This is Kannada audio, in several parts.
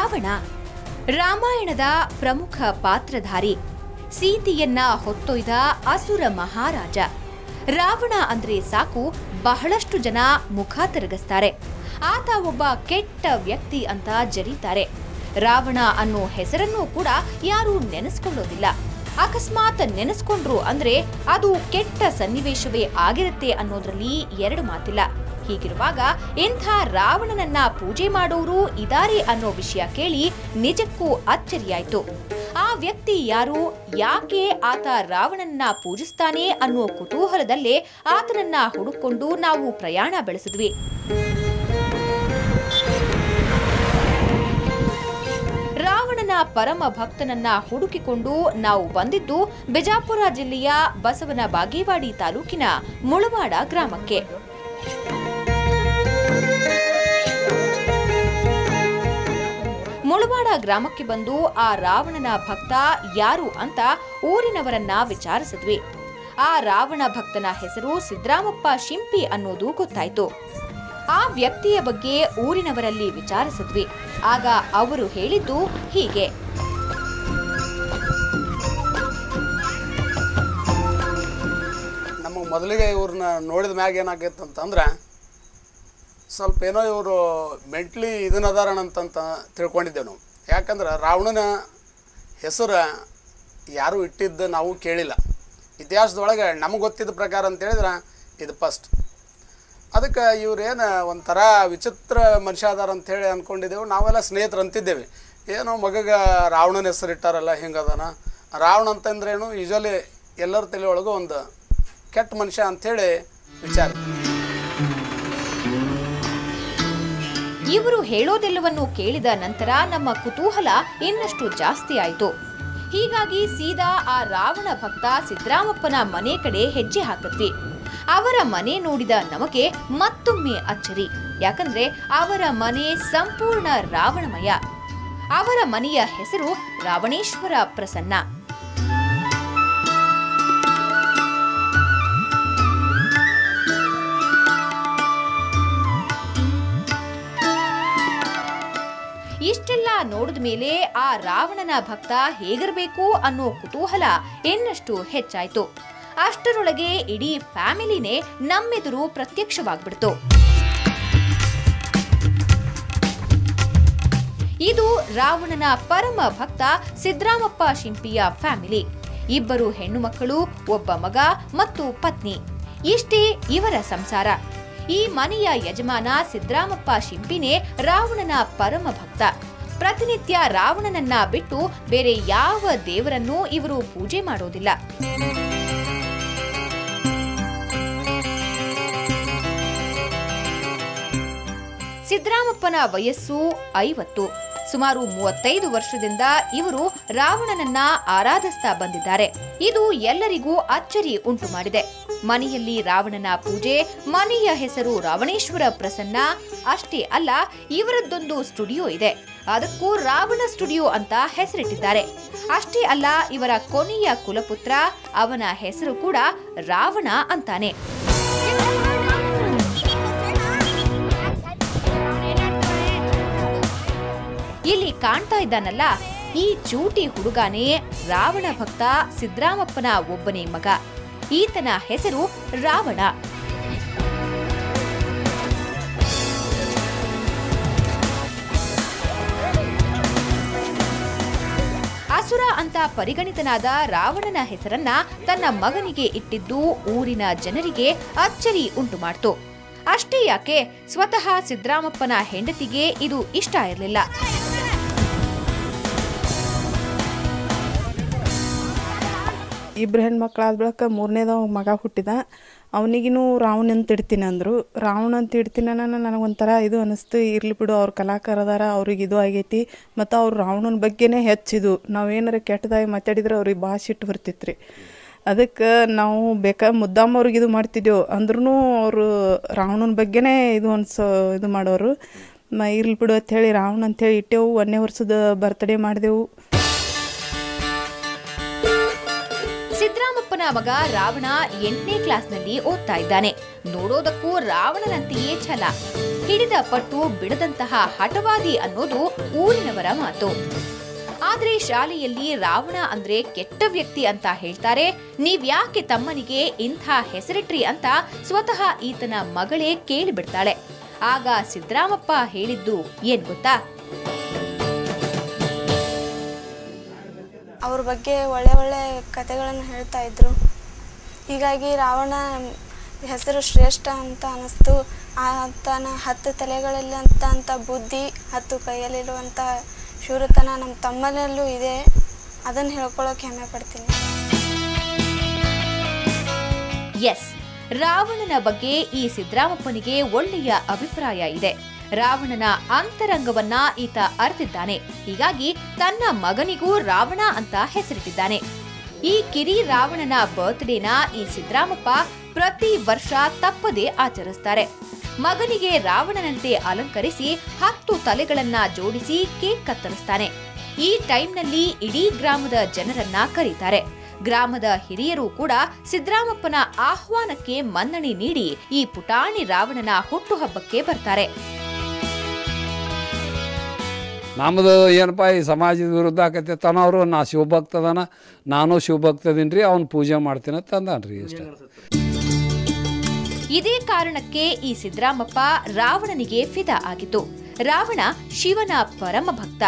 ರಾವಣ ರಾಮಾಯಣದ ಪ್ರಮುಖ ಪಾತ್ರಧಾರಿ, ಸೀತೆಯನ್ನ ಹೊತ್ತೊಯ್ದ ಅಸುರ ಮಹಾರಾಜ. ರಾವಣ ಅಂದ್ರೆ ಸಾಕು ಬಹಳಷ್ಟು ಜನ ಮುಖ ತಿರುಗಿಸ್ತಾರೆ. ಆತ ಒಬ್ಬ ಕೆಟ್ಟ ವ್ಯಕ್ತಿ ಅಂತ ಜರೀತಾರೆ. ರಾವಣ ಅನ್ನೋ ಹೆಸರನ್ನು ಕೂಡ ಯಾರು ನೆನೆಸ್ಕೊಳ್ಳೋದಿಲ್ಲ. ಅಕಸ್ಮಾತ್ ನೆನೆಸ್ಕೊಂಡ್ರು ಅಂದ್ರೆ ಅದು ಕೆಟ್ಟ ಸನ್ನಿವೇಶವೇ ಆಗಿರುತ್ತೆ ಅನ್ನೋದ್ರಲ್ಲಿ ಎರಡು ಮಾತಿಲ್ಲ. ಹೀಗಿರುವಾಗ ಇಂಥ ರಾವಣನನ್ನ ಪೂಜೆ ಮಾಡೋರು ಇದಾರೆ ಅನ್ನೋ ವಿಷಯ ಕೇಳಿ ನಿಜಕ್ಕೂ ಅಚ್ಚರಿಯಾಯ್ತು. ಆ ವ್ಯಕ್ತಿ ಯಾರು, ಯಾಕೆ ಆತ ರಾವಣನನ್ನ ಪೂಜಿಸ್ತಾನೆ ಅನ್ನೋ ಕುತೂಹಲದಲ್ಲೇ ಆತನನ್ನ ಹುಡುಕೊಂಡು ನಾವು ಪ್ರಯಾಣ ಬೆಳೆಸಿದ್ವಿ. ರಾವಣನ ಪರಮ ಭಕ್ತನನ್ನ ಹುಡುಕಿಕೊಂಡು ನಾವು ಬಂದಿದ್ದು ಬಿಜಾಪುರ ಜಿಲ್ಲೆಯ ಬಸವನ ಬಾಗೇವಾಡಿ ತಾಲೂಕಿನ ಮುಳವಾಡ ಗ್ರಾಮಕ್ಕೆ. ಮುಳವಾಡ ಗ್ರಾಮಕ್ಕೆ ಬಂದು ಆ ರಾವಣನ ಭಕ್ತ ಯಾರು ಅಂತ ಊರಿನವರನ್ನ ವಿಚಾರಿಸಿದ್ವಿ. ಆ ರಾವಣ ಭಕ್ತನ ಹೆಸರು ಸಿದ್ರಾಮಪ್ಪ ಶಿಂಪಿ ಅನ್ನೋದು ಗೊತ್ತಾಯ್ತು. ಆ ವ್ಯಕ್ತಿಯ ಬಗ್ಗೆ ಊರಿನವರಲ್ಲಿ ವಿಚಾರಿಸಿದ್ವಿ. ಆಗ ಅವರು ಹೇಳಿದ್ದು ಹೀಗೆ. ನಮಗೆ ಮೊದಲಿಗೆ ಇವ್ರನ್ನ ನೋಡಿದ ಮ್ಯಾಗ ಏನಾಗೈತೆ ಅಂತಂದ್ರೆ ಸ್ವಲ್ಪ ಏನೋ ಇವರು ಮೆಂಟ್ಲಿ ಇದನ್ನದಾರಣಂತ ತಿಳ್ಕೊಂಡಿದ್ದೇವೆ ನಾವು. ಯಾಕಂದ್ರೆ ರಾವಣನ ಹೆಸರು ಯಾರೂ ಇಟ್ಟಿದ್ದು ನಾವು ಕೇಳಿಲ್ಲ. ಇತಿಹಾಸದೊಳಗೆ ನಮಗೆ ಗೊತ್ತಿದ್ದ ಪ್ರಕಾರ ಅಂತೇಳಿದ್ರೆ ಇದು ಫಸ್ಟ್. ಅದಕ್ಕೆ ಇವ್ರೇನು ಒಂಥರ ವಿಚಿತ್ರ ಮನುಷ್ಯ ಅದಾರ ಅಂಥೇಳಿ ಅಂದ್ಕೊಂಡಿದ್ದೆವು. ನಾವೆಲ್ಲ ಸ್ನೇಹಿತರು ಅಂತಿದ್ದೇವೆ, ಏನೋ ಮಗಗೆ ರಾವಣನ ಹೆಸರು ಇಟ್ಟಾರಲ್ಲ ಹಿಂಗದಾನ. ರಾವಣ ಅಂತಂದ್ರೇನು ಯೂಶ್ವಲಿ ಎಲ್ಲರ ತಲೆಯೊಳಗೂ ಒಂದು ಕೆಟ್ಟ ಮನುಷ್ಯ ಅಂಥೇಳಿ ವಿಚಾರ. ಇವರು ಹೇಳೋದೆಲ್ಲವನ್ನು ಕೇಳಿದ ನಂತರ ನಮ್ಮ ಕುತೂಹಲ ಇನ್ನಷ್ಟು ಜಾಸ್ತಿ ಆಯಿತು. ಹೀಗಾಗಿ ಸೀದಾ ಆ ರಾವಣ ಭಕ್ತ ಸಿದ್ರಾಮಪ್ಪನ ಮನೆ ಕಡೆ ಹೆಜ್ಜೆ ಹಾಕಿದ್ವಿ. ಅವರ ಮನೆ ನೋಡಿದ ನಮಗೆ ಮತ್ತೊಮ್ಮೆ ಅಚ್ಚರಿ. ಯಾಕಂದ್ರೆ ಅವರ ಮನೆ ಸಂಪೂರ್ಣ ರಾವಣಮಯ. ಅವರ ಮನೆಯ ಹೆಸರು ರಾವಣೇಶ್ವರ ಪ್ರಸನ್ನ. ಇಷ್ಟೆಲ್ಲ ನೋಡಿದ ಮೇಲೆ ಆ ರಾವಣನ ಭಕ್ತ ಹೇಗಿರಬೇಕು ಅನ್ನೋ ಕುತೂಹಲ ಇನ್ನಷ್ಟು ಹೆಚ್ಚಾಯ್ತು. ಅಷ್ಟರೊಳಗೆ ಇಡೀ ಫ್ಯಾಮಿಲಿನೇ ನಮ್ಮೆದುರು ಪ್ರತ್ಯಕ್ಷವಾಗ್ಬಿಡ್ತು. ಇದು ರಾವಣನ ಪರಮ ಭಕ್ತ ಸಿದ್ರಾಮಪ್ಪ ಶಿಂಪಿಯ ಫ್ಯಾಮಿಲಿ. ಇಬ್ಬರು ಹೆಣ್ಣು ಮಕ್ಕಳು, ಒಬ್ಬ ಮಗ ಮತ್ತು ಪತ್ನಿ. ಇಷ್ಟೇ ಇವರ ಸಂಸಾರ. ಈ ಮನೆಯ ಯಜಮಾನ ಸಿದ್ರಾಮಪ್ಪ ಶಿಂಪಿನೇ ರಾವಣನ ಪರಮ ಭಕ್ತ. ಪ್ರತಿನಿತ್ಯ ರಾವಣನನ್ನ ಬಿಟ್ಟು ಬೇರೆ ಯಾವ ದೇವರನ್ನೂ ಇವರು ಪೂಜೆ ಮಾಡೋದಿಲ್ಲ. ಸಿದ್ರಾಮಪ್ಪನ ವಯಸ್ಸು 50. ಸುಮಾರು 35 ವರ್ಷದಿಂದ ಇವರು ರಾವಣನನ್ನ ಆರಾಧಿಸ್ತಾ ಬಂದಿದ್ದಾರೆ. ಇದು ಎಲ್ಲರಿಗೂ ಅಚ್ಚರಿ ಉಂಟು ಮಾಡಿದೆ. ಮನೆಯಲ್ಲಿ ರಾವಣನ ಪೂಜೆ, ಮನೆಯ ಹೆಸರು ರಾವಣೇಶ್ವರ ಪ್ರಸನ್ನ. ಅಷ್ಟೇ ಅಲ್ಲ, ಇವರದ್ದೊಂದು ಸ್ಟುಡಿಯೋ ಇದೆ. ಅದಕ್ಕೂ ರಾವಣ ಸ್ಟುಡಿಯೋ ಅಂತ ಹೆಸರಿಟ್ಟಿದ್ದಾರೆ. ಅಷ್ಟೇ ಅಲ್ಲ, ಇವರ ಕೊನೆಯ ಕುಲಪುತ್ರ, ಅವನ ಹೆಸರು ಕೂಡ ರಾವಣ ಅಂತಾನೆ. ಇಲ್ಲಿ ಕಾಣ್ತಾ ಇದ್ದಾನಲ್ಲ, ಈ ಚೂಟಿ ಹುಡುಗನೇ ರಾವಣ ಭಕ್ತ ಸಿದ್ರಾಮಪ್ಪನ ಒಬ್ಬನೇ ಮಗ. ಈತನ ಹೆಸರು ರಾವಣ. ಅಸುರ ಅಂತ ಪರಿಗಣಿತನಾದ ರಾವಣನ ಹೆಸರನ್ನ ತನ್ನ ಮಗನಿಗೆ ಇಟ್ಟಿದ್ದು ಊರಿನ ಜನರಿಗೆ ಅಚ್ಚರಿ ಉಂಟು ಮಾಡ್ತು. ಅಷ್ಟೇ ಯಾಕೆ, ಸ್ವತಃ ಸಿದ್ರಾಮಪ್ಪನ ಹೆಂಡತಿಗೆ ಇದು ಇಷ್ಟ ಇರಲಿಲ್ಲ. ಇಬ್ಬರು ಹೆಣ್ಮಕ್ಳಾದ ಬಳಿಕ ಮೂರನೇದ ಮಗ ಹುಟ್ಟಿದ. ಅವನಿಗೂ ರಾವಣ ಅಂತ ಇಡ್ತೀನಿ ಅಂದರು. ರಾವಣ ಅಂತ ಇಡ್ತೀನಿ ನನಗೊಂಥರ ಇದು ಅನ್ನಿಸ್ತು. ಇರ್ಲಿ ಬಿಡು, ಅವ್ರ ಕಲಾಕಾರ ಅದಾರ, ಅವ್ರಿಗೆ ಇದು ಆಗೈತಿ. ಮತ್ತು ಅವ್ರು ರಾವಣನ ಬಗ್ಗೆನೇ ಹೆಚ್ಚಿದು. ನಾವೇನಾರ ಕೆಟ್ಟದಾಗಿ ಮಾತಾಡಿದ್ರೆ ಅವ್ರಿಗೆ ಭಾಳ ಸಿಟ್ಟು ಬರ್ತಿತ್ತು ರೀ. ಅದಕ್ಕೆ ನಾವು ಮುದ್ದಾಮ ಅವ್ರಿಗೆ ಇದು ಮಾಡ್ತಿದ್ದೆವು. ಅಂದ್ರೂ ಅವರು ರಾವಣನ ಬಗ್ಗೆನೇ ಇದು ಮಾಡೋರು. ಇರ್ಲಿ ಬಿಡು ಅಂಥೇಳಿ ರಾವಣ ಅಂಥೇಳಿ ಇಟ್ಟೆವು. 1ನೇ ವರ್ಷದ ಬರ್ತ್ಡೇ ಮಾಡಿದೆವು. ಸಿದ್ರಾಮಪ್ಪನ ಮಗ ರಾವಣ 8ನೇ ಕ್ಲಾಸ್ನಲ್ಲಿ ಓದ್ತಾ ಇದ್ದಾನೆ. ನೋಡೋದಕ್ಕೂ ರಾವಣನಂತೆಯೇ ಛಲ. ಹಿಡಿದ ಪಟ್ಟು ಬಿಡದಂತಹ ಹಠವಾದಿ ಅನ್ನೋದು ಊರಿನವರ ಮಾತು. ಆದ್ರೆ ಶಾಲೆಯಲ್ಲಿ ರಾವಣ ಅಂದ್ರೆ ಕೆಟ್ಟ ವ್ಯಕ್ತಿ ಅಂತ ಹೇಳ್ತಾರೆ. ನೀವ್ಯಾಕೆ ತಮ್ಮನಿಗೆ ಇಂಥ ಹೆಸರಿಟ್ರಿ ಅಂತ ಸ್ವತಃ ಈತನ ಮಗಳೇ ಕೇಳಿಬಿಡ್ತಾಳೆ. ಆಗ ಸಿದ್ದರಾಮಪ್ಪ ಹೇಳಿದ್ದು ಏನ್ ಗೊತ್ತಾ? ಅವ್ರ ಬಗ್ಗೆ ಒಳ್ಳೆ ಒಳ್ಳೆ ಕಥೆಗಳನ್ನು ಹೇಳ್ತಾ ಇದ್ರು. ಹೀಗಾಗಿ ರಾವಣ ಹೆಸರು ಶ್ರೇಷ್ಠ ಅಂತ ಅನಿಸ್ತು. ಆತನ 10 ತಲೆಗಳಲ್ಲಿರುವಂಥ ಬುದ್ಧಿ, 10 ಕೈಯಲ್ಲಿರುವಂಥ ಶೂರತನ ನಮ್ಮ ತಮ್ಮನಲ್ಲೂ ಇದೆ. ಅದನ್ನು ಹೇಳ್ಕೊಳ್ಳೋಕೆ ಹೆಮ್ಮೆ ಪಡ್ತೀನಿ. ಎಸ್, ರಾವಣನ ಬಗ್ಗೆ ಈ ಸಿದ್ದರಾಮಪ್ಪನಿಗೆ ಒಳ್ಳೆಯ ಅಭಿಪ್ರಾಯ ಇದೆ. ರಾವಣನ ಅಂತರಂಗವನ್ನ ಈತ ಅರಿತಿದ್ದಾನೆ. ಹೀಗಾಗಿ ತನ್ನ ಮಗನಿಗೂ ರಾವಣ ಅಂತ ಹೆಸರಿಟ್ಟಿದ್ದಾನೆ. ಈ ಕಿರಿ ರಾವಣನ ಬರ್ತ್ಡೇನ ಈ ಸಿದ್ದರಾಮಪ್ಪ ಪ್ರತಿ ವರ್ಷ ತಪ್ಪದೇ ಆಚರಿಸ್ತಾರೆ. ಮಗನಿಗೆ ರಾವಣನಂತೆ ಅಲಂಕರಿಸಿ 10 ತಲೆಗಳನ್ನ ಜೋಡಿಸಿ ಕೇಕ್ ಕತ್ತರಿಸ್ತಾನೆ. ಈ ಟೈಮ್ನಲ್ಲಿ ಇಡೀ ಗ್ರಾಮದ ಜನರನ್ನ ಕರೀತಾರೆ. ಗ್ರಾಮದ ಹಿರಿಯರು ಕೂಡ ಸಿದ್ದರಾಮಪ್ಪನ ಆಹ್ವಾನಕ್ಕೆ ಮನ್ನಣೆ ನೀಡಿ ಈ ಪುಟಾಣಿ ರಾವಣನ ಹುಟ್ಟುಹಬ್ಬಕ್ಕೆ ಬರ್ತಾರೆ. ನಮ್ಮದು ಏನಪ್ಪ ಈ ಸಮಾಜದ ವಿರುದ್ಧ ಆಕೈತೆ ತನವರು ನಾ ಶಿವಭಕ್ತದನ, ನಾನು ಶಿವಭಕ್ತದೀನಿ ರೀ, ಅವ್ನು ಪೂಜೆ ಮಾಡ್ತೀನಿ ಅಂತ ಅಂದಾನ್ರಿ. ಅಷ್ಟೇ. ಇದೇ ಕಾರಣಕ್ಕೆ ಈ ಸಿದ್ದರಾಮಪ್ಪ ರಾವಣನಿಗೆ ಫಿದಾ ಆಗಿತ್ತು. ರಾವಣ ಶಿವನ ಪರಮ ಭಕ್ತ.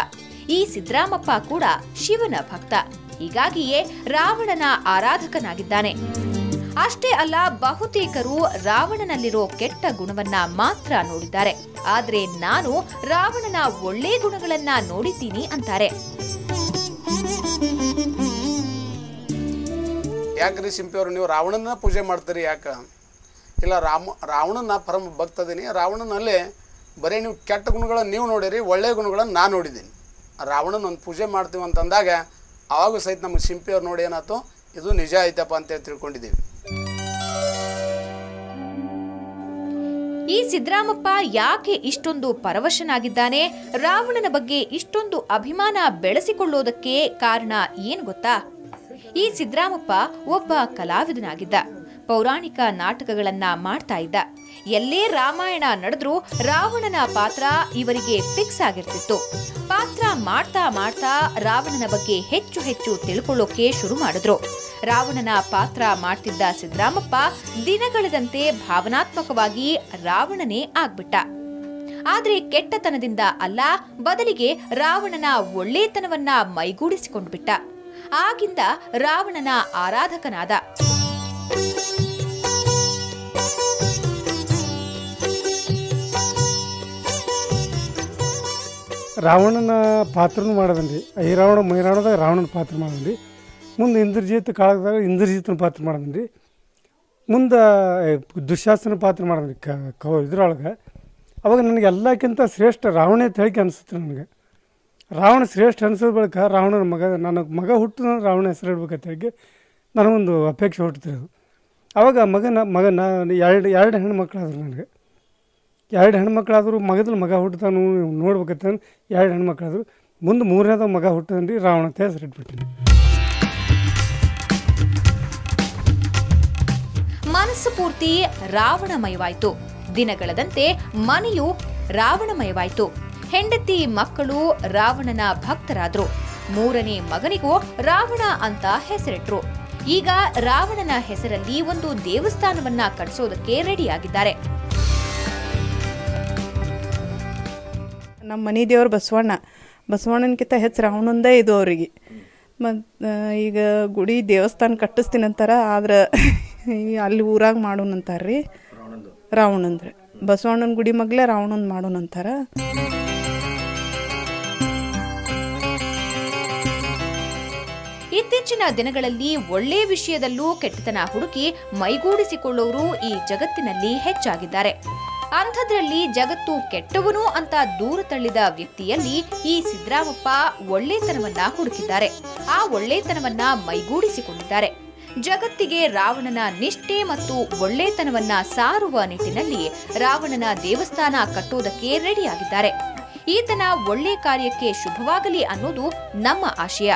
ಈ ಸಿದ್ದರಾಮಪ್ಪ ಕೂಡ ಶಿವನ ಭಕ್ತ. ಹೀಗಾಗಿಯೇ ರಾವಣನ ಆರಾಧಕನಾಗಿದ್ದಾನೆ. ಅಷ್ಟೇ ಅಲ್ಲ, ಬಹುತೇಕರು ರಾವಣನಲ್ಲಿರೋ ಕೆಟ್ಟ ಗುಣವನ್ನ ಮಾತ್ರ ನೋಡಿದ್ದಾರೆ. ಆದ್ರೆ ನಾನು ರಾವಣನ ಒಳ್ಳೆ ಗುಣಗಳನ್ನ ನೋಡಿದ್ದೀನಿ ಅಂತಾರೆ. ಯಾಕ್ರಿ ಸಿಂಪಿಯವರು ನೀವು ರಾವಣನ ಪೂಜೆ ಮಾಡ್ತೀರಿ? ಯಾಕ ಇಲ್ಲ, ರಾವಣನ ಪರಮ ಭಕ್ತದೀನಿ. ರಾವಣನಲ್ಲಿ ಬರೀ ನೀವು ಕೆಟ್ಟ ಗುಣಗಳನ್ನು ನೀವು ನೋಡಿರಿ, ಒಳ್ಳೆಯ ಗುಣಗಳನ್ನು ನಾನು ನೋಡಿದ್ದೀನಿ. ರಾವಣನ ಒಂದು ಪೂಜೆ ಮಾಡ್ತೀವಿ ಅಂತಂದಾಗ ಆವಾಗ ಸಹಿತ ನಮಗೆ ಸಿಂಪಿಯವ್ರು ನೋಡಿ ಏನಾಯ್ತು, ಇದು ನಿಜ ಆಯ್ತಪ್ಪ ಅಂತೇಳಿ ತಿಳ್ಕೊಂಡಿದ್ದೀವಿ. ಈ ಸಿದ್ದರಾಮಪ್ಪ ಯಾಕೆ ಇಷ್ಟೊಂದು ಪರವಶನಾಗಿದ್ದಾನೆ? ರಾವಣನ ಬಗ್ಗೆ ಇಷ್ಟೊಂದು ಅಭಿಮಾನ ಬೆಳೆಸಿಕೊಳ್ಳೋದಕ್ಕೆ ಕಾರಣ ಏನು ಗೊತ್ತಾ? ಈ ಸಿದ್ದರಾಮಪ್ಪ ಒಬ್ಬ ಕಲಾವಿದನಾಗಿದ್ದ. ಪೌರಾಣಿಕ ನಾಟಕಗಳನ್ನ ಮಾಡ್ತಾ ಇದ್ದ. ಎಲ್ಲೇ ರಾಮಾಯಣ ನಡೆದ್ರೂ ರಾವಣನ ಪಾತ್ರ ಇವರಿಗೆ ಫಿಕ್ಸ್ ಆಗಿರ್ತಿತ್ತು. ಪಾತ್ರ ಮಾಡ್ತಾ ಮಾಡ್ತಾ ರಾವಣನ ಬಗ್ಗೆ ಹೆಚ್ಚು ಹೆಚ್ಚು ತಿಳ್ಕೊಳ್ಳೋಕೆ ಶುರು ಮಾಡಿದ್ರು. ರಾವಣನ ಪಾತ್ರ ಮಾಡ್ತಿದ್ದ ಸಿದ್ದರಾಮಪ್ಪ ದಿನಗಳೆದಂತೆ ಭಾವನಾತ್ಮಕವಾಗಿ ರಾವಣನೇ ಆಗ್ಬಿಟ್ಟ. ಆದ್ರೆ ಕೆಟ್ಟತನದಿಂದ ಅಲ್ಲ, ಬದಲಿಗೆ ರಾವಣನ ಒಳ್ಳೆತನವನ್ನ ಮೈಗೂಡಿಸಿಕೊಂಡ್ಬಿಟ್ಟ. ಆಗಿಂದ ರಾವಣನ ಆರಾಧಕನಾದ. ರಾವಣನ ಪಾತ್ರನೂ ಮಾಡದನ್ರಿ. ಐರಾವಣ ಮೈರಾವಣದಾಗ ರಾವಣನ ಪಾತ್ರ ಮಾಡದನ್ರಿ. ಮುಂದೆ ಇಂದ್ರಜಿತ್ ಕಾಲದಾಗ ಇಂದ್ರಜಿತ್ನ ಪಾತ್ರ ಮಾಡದನ್ರಿ. ಮುಂದೆ ದುಶ್ಯಾಸನ ಪಾತ್ರ ಮಾಡದನ್ರಿ ಇದ್ರೊಳಗೆ. ಅವಾಗ ನನಗೆ ಎಲ್ಲಕ್ಕಿಂತ ಶ್ರೇಷ್ಠ ರಾವಣ ಅಂತ ಹೇಳಿಕೆ ಅನಿಸುತ್ತೆ. ನನಗೆ ರಾವಣ ಶ್ರೇಷ್ಠ ಅನಿಸೋದ ಬಳಿಕ ರಾವಣನ ನನಗೆ ಮಗ ಹುಟ್ಟಿದ ರಾವಣ ಹೆಸರು ಇಡ್ಬೇಕಂತ ಹೇಳಿ ನನಗೊಂದು ಅಪೇಕ್ಷೆ ಹುಟ್ಟುತ್ತಿರೋದು. ಅವಾಗ ಮಗನ ಎರಡು ಹೆಣ್ಮಕ್ಳಾದ್ರು. ನನಗೆ 2 ಹೆಣ್ಮಕ್ಳಾದ್ರು. ಮಗದಲ್ಲಿ ಮಗ ಹುಟ್ಟತಾನು ನೋಡ್ಬೇಕಂತ 2 ಹೆಣ್ಮಕ್ಳಾದ್ರು. ಮುಂದೆ 3ನೇದ ಮಗ ಹುಟ್ಟದನ್ರಿ, ರಾವಣ ಅಂತ ಹೆಸರು ಇಟ್ಬಿಟ್ಟಿನಿ. ಮನಸ್ಸು ಪೂರ್ತಿ ರಾವಣಮಯವಾಯಿತು. ದಿನಗಳದಂತೆ ಮನೆಯು ರಾವಣಮಯವಾಯಿತು. ಹೆಂಡತಿ ಮಕ್ಕಳು ರಾವಣನ ಭಕ್ತರಾದ್ರು. 3ನೇ ಮಗನಿಗೂ ರಾವಣ ಅಂತ ಹೆಸರಿಟ್ರು. ಈಗ ರಾವಣನ ಹೆಸರಲ್ಲಿ ಒಂದು ದೇವಸ್ಥಾನವನ್ನ ಕಟ್ಟಿಸೋದಕ್ಕೆ ರೆಡಿಯಾಗಿದ್ದಾರೆ. ನಮ್ಮ ಮನೆ ದೇವ್ರು ಬಸವಣ್ಣನಕ್ಕಿಂತ ಹೆಚ್ಚು ರಾವಣಂದೇ ಇದು ಅವರಿಗೆ. ಮತ್ತು ಈಗ ಗುಡಿ ದೇವಸ್ಥಾನ ಕಟ್ಟಿಸ್ತೀನಿ ಅಂತಾರ. ಆದ್ರೆ ಅಲ್ಲಿ ಊರಾಗ ಮಾಡೋಣಂತಾರ ರೀ. ರಾವಣಂದ್ರೆ ಬಸವಣ್ಣನ ಗುಡಿ ಮಗ್ಲೇ ರಾವಣಂದು ಮಾಡೋಣಂತಾರ. ಇತ್ತೀಚಿನ ದಿನಗಳಲ್ಲಿ ಒಳ್ಳೆ ವಿಷಯದಲ್ಲೂ ಕೆಟ್ಟತನ ಹುಡುಕಿ ಮೈಗೂಡಿಸಿಕೊಳ್ಳೋರು ಈ ಜಗತ್ತಿನಲ್ಲಿ ಹೆಚ್ಚಾಗಿದ್ದಾರೆ. ಅಂಥದ್ರಲ್ಲಿ ಜಗತ್ತು ಕೆಟ್ಟವನು ಅಂತ ದೂರ ತಳ್ಳಿದ ವ್ಯಕ್ತಿಯಲ್ಲಿ ಈ ಸಿದ್ದರಾಮಪ್ಪ ಒಳ್ಳೆತನವನ್ನ ಹುಡುಕಿದ್ದಾರೆ. ಆ ಒಳ್ಳೆತನವನ್ನ ಮೈಗೂಡಿಸಿಕೊಂಡಿದ್ದಾರೆ. ಜಗತ್ತಿಗೆ ರಾವಣನ ನಿಷ್ಠೆ ಮತ್ತು ಒಳ್ಳೆತನವನ್ನ ಸಾರುವ ನಿಟ್ಟಿನಲ್ಲಿ ರಾವಣನ ದೇವಸ್ಥಾನ ಕಟ್ಟೋದಕ್ಕೆ ರೆಡಿಯಾಗಿದ್ದಾರೆ. ಈತನ ಒಳ್ಳೆ ಕಾರ್ಯಕ್ಕೆ ಶುಭವಾಗಲಿ ಅನ್ನೋದು ನಮ್ಮ ಆಶಯ.